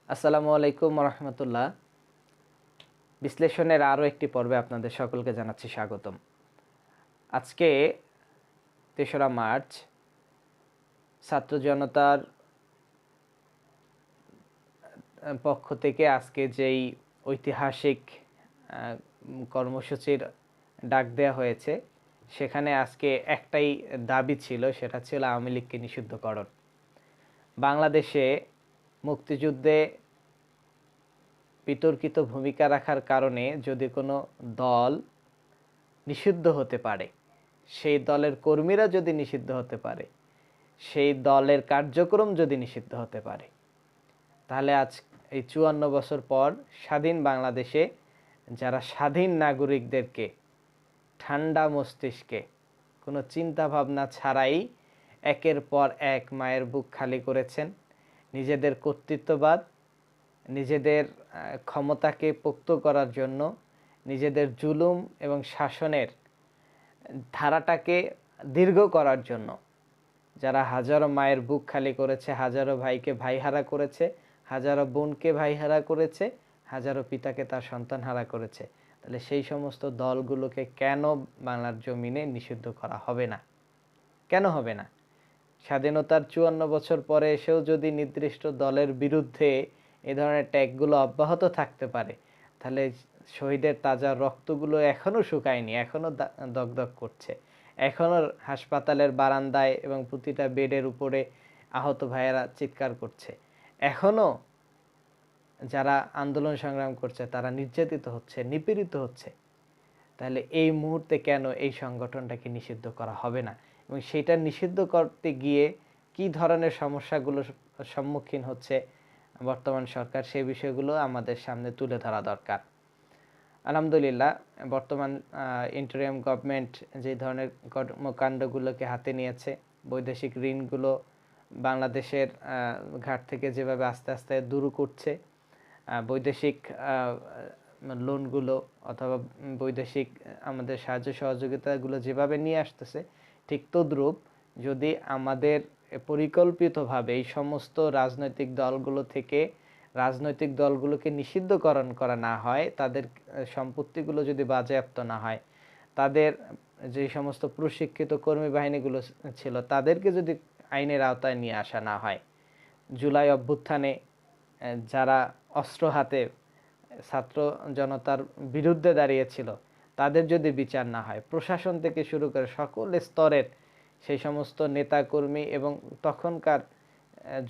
আসসালামু আলাইকুম রহমতুল্লাহ। বিশ্লেষণের আরও একটি পর্বে আপনাদের সকলকে জানাচ্ছি স্বাগতম। আজকে ৩রা মার্চ ছাত্র জনতার পক্ষ থেকে আজকে যেই ঐতিহাসিক কর্মসূচির ডাক দেওয়া হয়েছে, সেখানে আজকে একটাই দাবি ছিল, সেটা ছিল আওয়ামী লীগকে নিষিদ্ধকরণ। বাংলাদেশে মুক্তিযুদ্ধে বিতর্কিত ভূমিকা রাখার কারণে যদি কোনো দল নিষিদ্ধ হতে পারে, সেই দলের কর্মীরা যদি নিষিদ্ধ হতে পারে, সেই দলের কার্যক্রম যদি নিষিদ্ধ হতে পারে, তাহলে আজ এই ৫৪ বছর পর স্বাধীন বাংলাদেশে যারা স্বাধীন নাগরিকদেরকে ঠান্ডা মস্তিষ্কে কোনো চিন্তা ভাবনা ছাড়াই একের পর এক মায়ের বুক খালি করেছেন, নিজেদের কর্তৃত্ববাদ, নিজেদের ক্ষমতাকে পোক্ত করার জন্য, নিজেদের জুলুম এবং শাসনের ধারাটাকে দীর্ঘ করার জন্য, যারা হাজারো মায়ের বুক খালি করেছে, হাজারো ভাইকে ভাইহারা করেছে, হাজারো বোনকে ভাইহারা করেছে, হাজারো পিতাকে তার সন্তান হারা করেছে, তাহলে সেই সমস্ত দলগুলোকে কেন বাংলার জমিনে নিষিদ্ধ করা হবে না? কেন হবে না? স্বাধীনতার ৫৪ বছর পরে এসেও যদি নির্দিষ্ট দলের বিরুদ্ধে এ ধরনের ট্যাগগুলো অব্যাহত থাকতে পারে, তাহলে শহীদের তাজা রক্তগুলো এখনও শুকায়নি, এখনও দগদগ করছে, এখনও হাসপাতালের বারান্দায় এবং প্রতিটা বেডের উপরে আহত ভাইয়েরা চিৎকার করছে, এখনও যারা আন্দোলন সংগ্রাম করছে তারা নির্যাতিত হচ্ছে, নিপীড়িত হচ্ছে। তাহলে এই মুহূর্তে কেন এই সংগঠনটাকে নিষিদ্ধ করা হবে না? এবং সেটা নিষিদ্ধ করতে গিয়ে কি ধরনের সমস্যাগুলোর সম্মুখীন হচ্ছে বর্তমান সরকার, সেই বিষয়গুলো আমাদের সামনে তুলে ধরা দরকার। আলহামদুলিল্লাহ, বর্তমান ইন্টারিম গভর্নমেন্ট যে ধরনের কর্মকাণ্ডগুলোকে হাতে নিয়েছে, বৈদেশিক ঋণগুলো বাংলাদেশের ঘাট থেকে যেভাবে আস্তে আস্তে দূর করছে, বৈদেশিক লোনগুলো অথবা বৈদেশিক আমাদের সাহায্য সহযোগিতাগুলো যেভাবে নিয়ে আসতেছে, ঠিক তদ্রূপ যদি আমাদের পরিকল্পিতভাবে এই সমস্ত রাজনৈতিক দলগুলো থেকে রাজনৈতিক দলগুলোকে নিষিদ্ধকরণ করা না হয়, তাদের সম্পত্তিগুলো যদি বাজেয়াপ্ত না হয়, তাদের যে সমস্ত প্রশিক্ষিত কর্মী বাহিনীগুলো ছিল তাদেরকে যদি আইনের আওতায় নিয়ে আসা না হয়, জুলাই অভ্যুত্থানে যারা অস্ত্র হাতে ছাত্র জনতার বিরুদ্ধে দাঁড়িয়েছিল তাদের যদি বিচার না হয়, প্রশাসন থেকে শুরু করে সকল স্তরের সেই সমস্ত নেতাকর্মী এবং তখনকার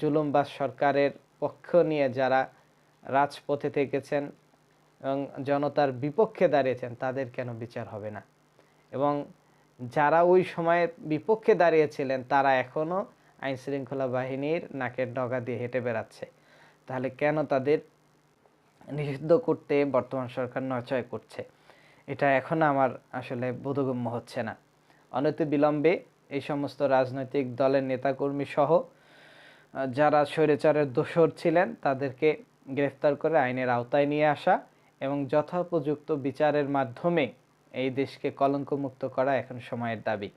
জুলুমবাজ সরকারের পক্ষ নিয়ে যারা রাজপথে থেকেছেন এবং জনতার বিপক্ষে দাঁড়িয়েছেন, তাদের কেন বিচার হবে না? এবং যারা ওই সময়ে বিপক্ষে দাঁড়িয়েছিলেন তারা এখনও আইনশৃঙ্খলা বাহিনীর নাকের ডগা দিয়ে হেঁটে বেড়াচ্ছে, তাহলে কেন তাদের নিষিদ্ধ করতে বর্তমান সরকার নচয় করছে? এটা এখন আমার আসলে বোধগম্য হচ্ছে না। অনতিবিলম্বে এই সমস্ত রাজনৈতিক দলের নেতাকর্মী সহ যারা স্বৈরাচারের দোসর ছিলেন তাদেরকে গ্রেফতার করে আইনের আওতায় নিয়ে আসা এবং যথোপযুক্ত বিচারের মাধ্যমে এই দেশকে কলঙ্কমুক্ত করা এখন সময়ের দাবি।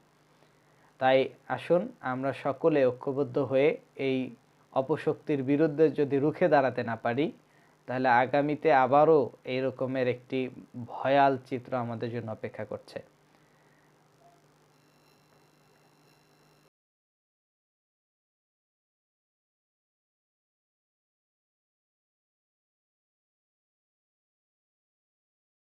তাই আসুন আমরা সকলে ঐক্যবদ্ধ হয়ে এই অপশক্তির বিরুদ্ধে যদি রুখে দাঁড়াতে না পারি, তাহলে আগামীতে আবারও এই রকমের একটি ভয়াল চিত্র আমাদের জন্য অপেক্ষা করছে।